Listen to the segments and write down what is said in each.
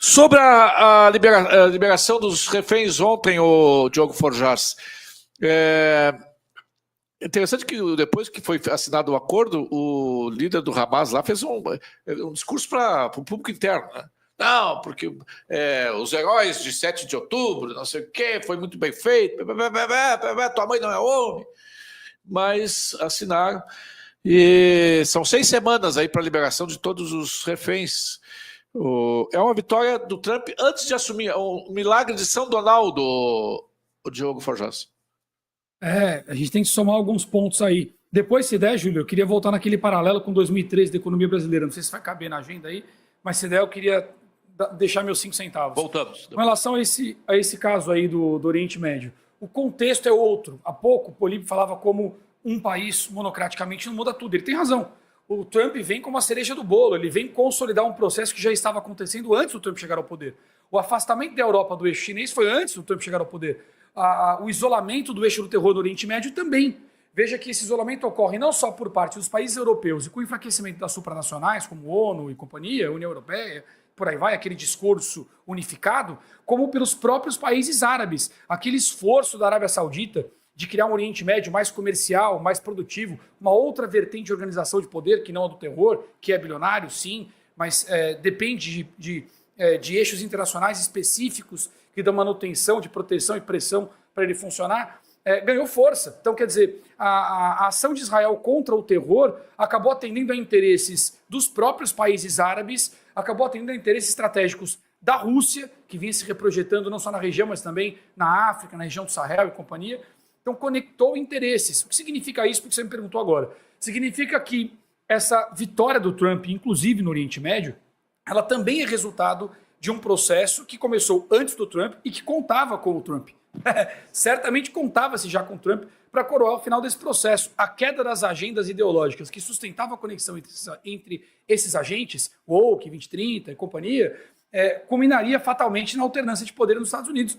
Sobre a liberação dos reféns ontem, o Diogo Forjás, é interessante que depois que foi assinado o acordo, o líder do Hamas lá fez um discurso para o público interno, né? Não, porque os heróis de 7 de outubro, não sei o quê, foi muito bem feito, tua mãe não é homem, mas assinaram. E são 6 semanas aí para a liberação de todos os reféns. É uma vitória do Trump antes de assumir, um milagre de São Donaldo, o Diogo Forjás. A gente tem que somar alguns pontos aí. Depois, se der, Júlio, eu queria voltar naquele paralelo com 2013 da economia brasileira. Não sei se vai caber na agenda aí, mas se der, eu queria deixar meus 5 centavos. Voltamos. Com relação a esse caso aí do Oriente Médio, o contexto é outro. Há pouco, o Políbio falava como um país monocraticamente não muda tudo. Ele tem razão. O Trump vem como a cereja do bolo, ele vem consolidar um processo que já estava acontecendo antes do Trump chegar ao poder. O afastamento da Europa do eixo chinês foi antes do Trump chegar ao poder. O isolamento do eixo do terror no Oriente Médio também. Veja que esse isolamento ocorre não só por parte dos países europeus e com o enfraquecimento das supranacionais, como ONU e companhia, União Europeia, por aí vai, aquele discurso unificado, como pelos próprios países árabes. Aquele esforço da Arábia Saudita de criar um Oriente Médio mais comercial, mais produtivo, uma outra vertente de organização de poder, que não a do terror, que é bilionário, sim, mas depende de eixos internacionais específicos que dão manutenção, de proteção e pressão para ele funcionar, ganhou força. Então, quer dizer, a ação de Israel contra o terror acabou atendendo a interesses dos próprios países árabes, acabou atendendo a interesses estratégicos da Rússia, que vinha se reprojetando não só na região, mas também na África, na região do Sahel e companhia. Então, conectou interesses. O que significa isso? Porque você me perguntou agora. Significa que essa vitória do Trump, inclusive no Oriente Médio, ela também é resultado de um processo que começou antes do Trump e que contava com o Trump. Certamente contava-se já com o Trump para coroar o final desse processo. A queda das agendas ideológicas que sustentavam a conexão entre esses agentes, o Woke, 2030 e companhia, culminaria fatalmente na alternância de poder nos Estados Unidos,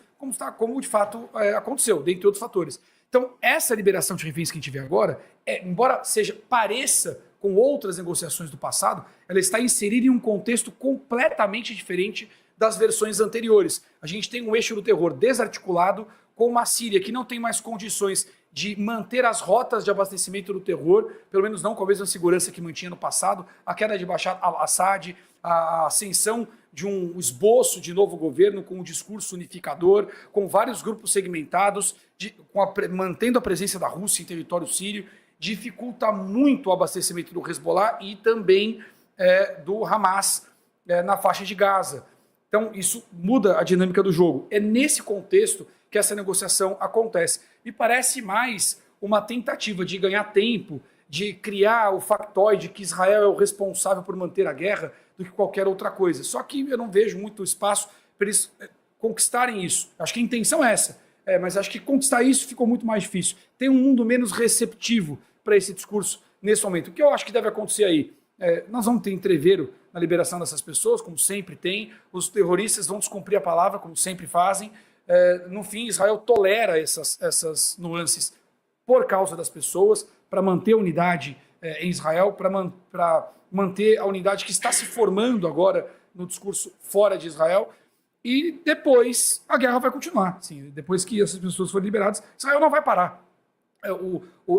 como de fato aconteceu, dentre outros fatores. Então, essa liberação de reféns que a gente vê agora, embora pareça com outras negociações do passado, ela está inserida em um contexto completamente diferente das versões anteriores. A gente tem um eixo do terror desarticulado com uma Síria que não tem mais condições de manter as rotas de abastecimento do terror, pelo menos não com a mesma segurança que mantinha no passado, a queda de Bashar al-Assad, a ascensão de um esboço de novo governo com um discurso unificador, com vários grupos segmentados, mantendo a presença da Rússia em território sírio, dificulta muito o abastecimento do Hezbollah e também do Hamas na faixa de Gaza. Então, isso muda a dinâmica do jogo. É nesse contexto que essa negociação acontece. Me parece mais uma tentativa de ganhar tempo, de criar o factoide que Israel é o responsável por manter a guerra, do que qualquer outra coisa. Só que eu não vejo muito espaço para eles conquistarem isso. Acho que a intenção é essa, mas acho que conquistar isso ficou muito mais difícil. Tem um mundo menos receptivo para esse discurso nesse momento. O que eu acho que deve acontecer aí? Nós vamos ter entreveiro na liberação dessas pessoas, como sempre tem. Os terroristas vão descumprir a palavra, como sempre fazem. No fim, Israel tolera essas nuances por causa das pessoas, para manter a unidade em Israel, para manter a unidade que está se formando agora no discurso fora de Israel. E depois a guerra vai continuar. Sim, depois que essas pessoas forem liberadas, Israel não vai parar.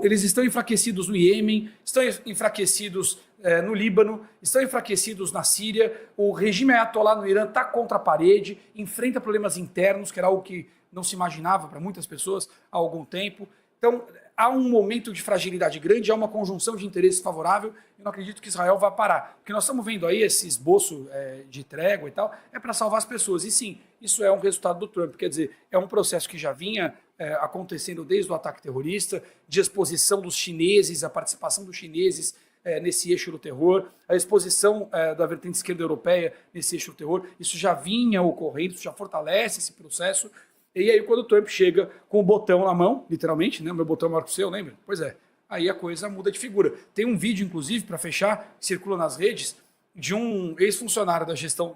Eles estão enfraquecidos no Iêmen, estão enfraquecidos no Líbano, estão enfraquecidos na Síria, o regime ayatollah no Irã está contra a parede, enfrenta problemas internos, que era algo que não se imaginava para muitas pessoas há algum tempo. Então, há um momento de fragilidade grande, há uma conjunção de interesses favorável, e não acredito que Israel vá parar. O que nós estamos vendo aí, esse esboço de trégua e tal, é para salvar as pessoas. E sim, isso é um resultado do Trump, quer dizer, é um processo que já vinha acontecendo desde o ataque terrorista, de exposição dos chineses, a participação dos chineses nesse eixo do terror, a exposição da vertente esquerda europeia nesse eixo do terror, isso já vinha ocorrendo, isso já fortalece esse processo. E aí, quando o Trump chega com o botão na mão, literalmente, né? O meu botão é maior que o seu, lembra? Pois é. Aí a coisa muda de figura. Tem um vídeo, inclusive, para fechar, que circula nas redes, de um ex-funcionário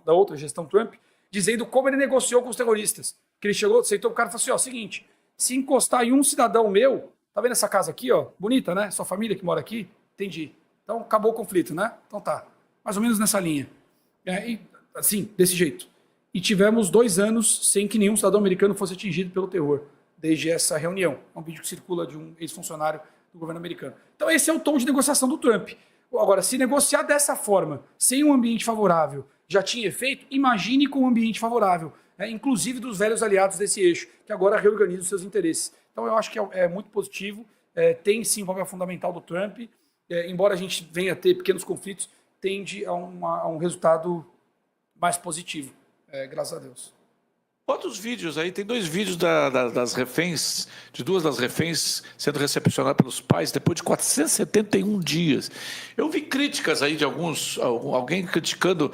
da outra gestão Trump, dizendo como ele negociou com os terroristas. Que ele chegou, aceitou o cara e falou assim, ó, seguinte, se encostar em um cidadão meu, tá vendo essa casa aqui, ó? Bonita, né? Sua família que mora aqui? Entendi. Então, acabou o conflito, né? Então tá. Mais ou menos nessa linha. E, assim, desse jeito. e tivemos 2 anos sem que nenhum cidadão americano fosse atingido pelo terror, desde essa reunião. É um vídeo que circula de um ex-funcionário do governo americano. Então esse é o tom de negociação do Trump. Agora, se negociar dessa forma, sem um ambiente favorável, já tinha efeito, imagine com um ambiente favorável, inclusive dos velhos aliados desse eixo, que agora reorganizam os seus interesses. Então eu acho que é muito positivo, tem sim um papel fundamental do Trump, embora a gente venha a ter pequenos conflitos, tende a um resultado mais positivo, graças a Deus. Bota os vídeos aí, tem 2 vídeos das reféns, de 2 das reféns sendo recepcionadas pelos pais depois de 471 dias. Eu vi críticas aí de alguém criticando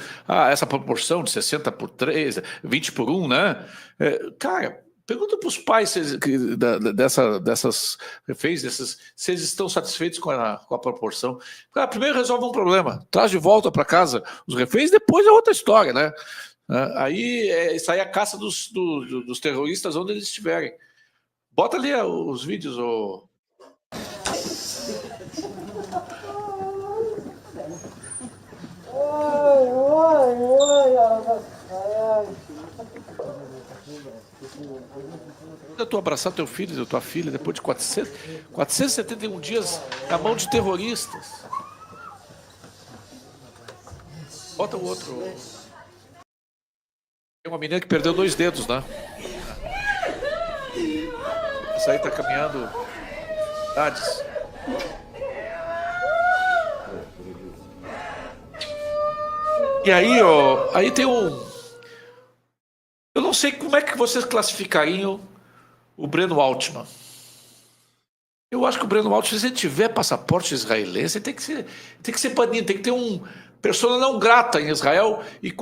essa proporção de 60 por 3, 20 por 1, né? Cara, pergunta para os pais dessas reféns, se eles estão satisfeitos com a proporção. Cara, primeiro resolve um problema, traz de volta para casa os reféns, depois é outra história, né? Aí isso aí é a caça dos terroristas onde eles estiverem. Bota ali os vídeos. Eu estou abraçar teu filho e tua filha depois de 471 dias na mão de terroristas. Bota o outro. Tem uma menina que perdeu 2 dedos, né? Essa aí tá caminhando. Idades. E aí, aí tem um. Eu não sei como é que vocês classificariam o Breno Altman. Eu acho que o Breno Altman, se ele tiver passaporte israelense, ele tem que ser banido, tem que ter um persona não grata em Israel e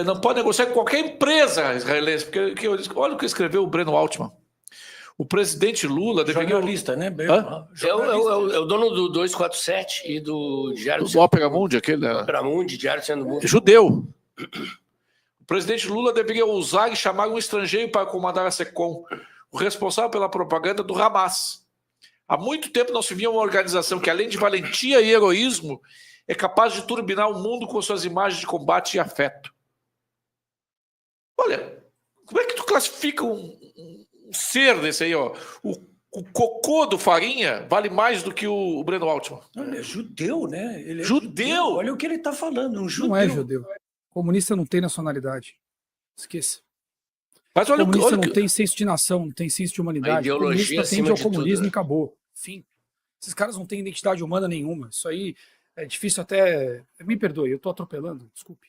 não pode negociar com qualquer empresa israelense. Porque olha o que escreveu o Breno Altman. O presidente Lula deveria... Jornalista, né? É o dono do 247 e do Diário... Do Ópera Mundi, aquele... Ópera Mundi, Diário Sendo Mundo. Judeu. O presidente Lula deveria usar e chamar um estrangeiro para comandar a SECOM, o responsável pela propaganda do Hamas. Há muito tempo não se via uma organização que, além de valentia e heroísmo, é capaz de turbinar o mundo com suas imagens de combate e afeto. Olha, como é que tu classifica um ser desse aí, ó? O cocô do Farinha vale mais do que o Breno Altman. Ele é judeu, né? Ele é judeu. Olha o que ele está falando, um judeu. Não é judeu. Comunista não tem nacionalidade. Esqueça. Mas olha, comunista não tem senso de nação, não tem senso de humanidade. A ideologia comunista tende ao comunismo, né? E acabou. Enfim. Esses caras não têm identidade humana nenhuma. Isso aí é difícil até... Me perdoe, eu estou atropelando, desculpe.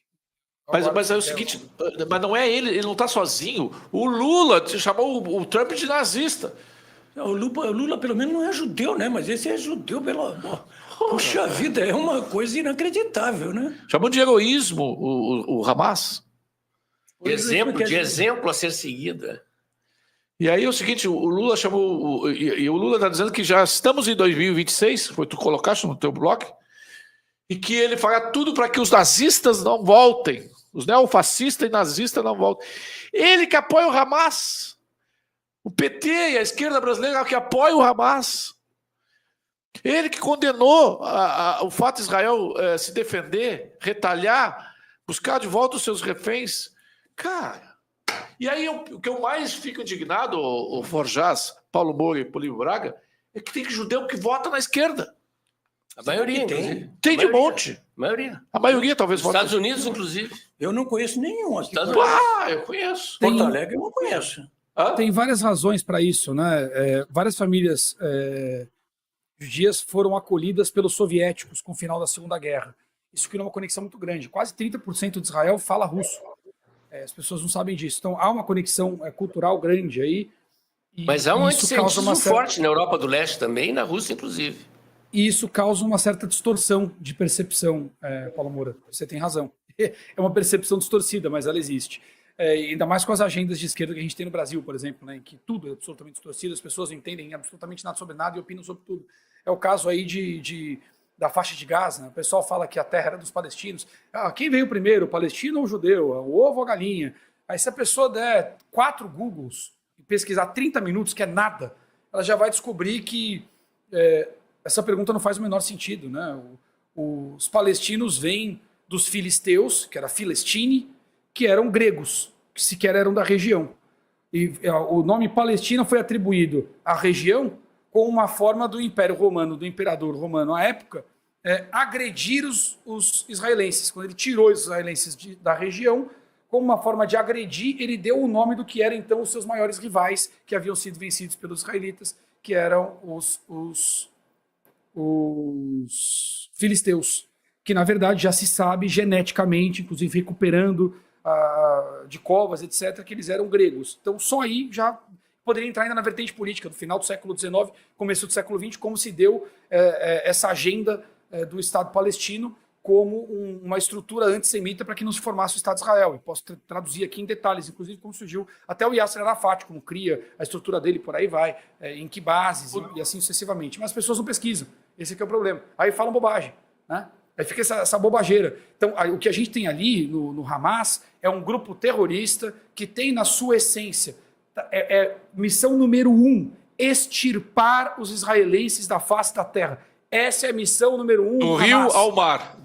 Mas é o seguinte, mas não é ele não está sozinho. O Lula chamou o Trump de nazista. O Lula pelo menos não é judeu, né? Mas esse é judeu pela... Puxa vida, é uma coisa inacreditável, né? Chamou de heroísmo o Hamas. De exemplo a ser seguido. E aí é o seguinte, o Lula chamou... E o Lula está dizendo que já estamos em 2026, foi tu colocaste no teu blog, e que ele fará tudo para que os nazistas não voltem. Os neofascistas e nazistas não voltem. Ele que apoia o Hamas. O PT e a esquerda brasileira que apoia o Hamas. Ele que condenou o fato de Israel se defender, retalhar, buscar de volta os seus reféns. Cara, e aí o que eu mais fico indignado, o Forjás, Paulo Moura e Políbio Braga, é que tem judeu que vota na esquerda. A maioria tem. Tem de monte. A maioria talvez vote. Estados Unidos, inclusive. Eu não conheço nenhum. Eu conheço. Porto Alegre eu não conheço. Tem várias razões para isso, né? Várias famílias judias foram acolhidas pelos soviéticos com o final da Segunda Guerra. Isso criou uma conexão muito grande. Quase 30% de Israel fala russo. As pessoas não sabem disso. Então há uma conexão cultural grande aí. Mas há um antissemitismo forte na Europa do Leste também, na Rússia inclusive. E isso causa uma certa distorção de percepção, Paulo Moura. Você tem razão. É uma percepção distorcida, mas ela existe. Ainda mais com as agendas de esquerda que a gente tem no Brasil, por exemplo, né, em que tudo é absolutamente distorcido, as pessoas não entendem absolutamente nada sobre nada e opinam sobre tudo. É o caso aí da faixa de Gaza, né? O pessoal fala que a terra era dos palestinos. Quem veio primeiro, o palestino ou o judeu? O ovo ou a galinha? Aí se a pessoa der 4 Googles e pesquisar 30 minutos, que é nada, ela já vai descobrir que essa pergunta não faz o menor sentido, né? Os palestinos vêm dos filisteus, que era Filistine, que eram gregos. que sequer eram da região. E o nome Palestina foi atribuído à região como uma forma do Império Romano, do imperador romano à época, agredir os israelenses. Quando ele tirou os israelenses da região, como uma forma de agredir, ele deu o nome do que eram então os seus maiores rivais, que haviam sido vencidos pelos israelitas, que eram os filisteus, que na verdade já se sabe geneticamente, inclusive recuperando de covas, etc., que eles eram gregos. Então só aí já poderia entrar ainda na vertente política do final do século XIX, começo do século XX, como se deu essa agenda do Estado palestino como uma estrutura antissemita para que não se formasse o Estado de Israel. Eu posso traduzir aqui em detalhes, inclusive como surgiu até o Yasser Arafat, como cria a estrutura dele, por aí vai, em que bases e assim sucessivamente. Mas as pessoas não pesquisam, esse aqui é o problema. Aí falam bobagem, né? Aí fica essa bobageira. Então, o que a gente tem ali no Hamas é um grupo terrorista que tem na sua essência, missão número 1, extirpar os israelenses da face da terra. Essa é a missão número 1 do rio ao mar.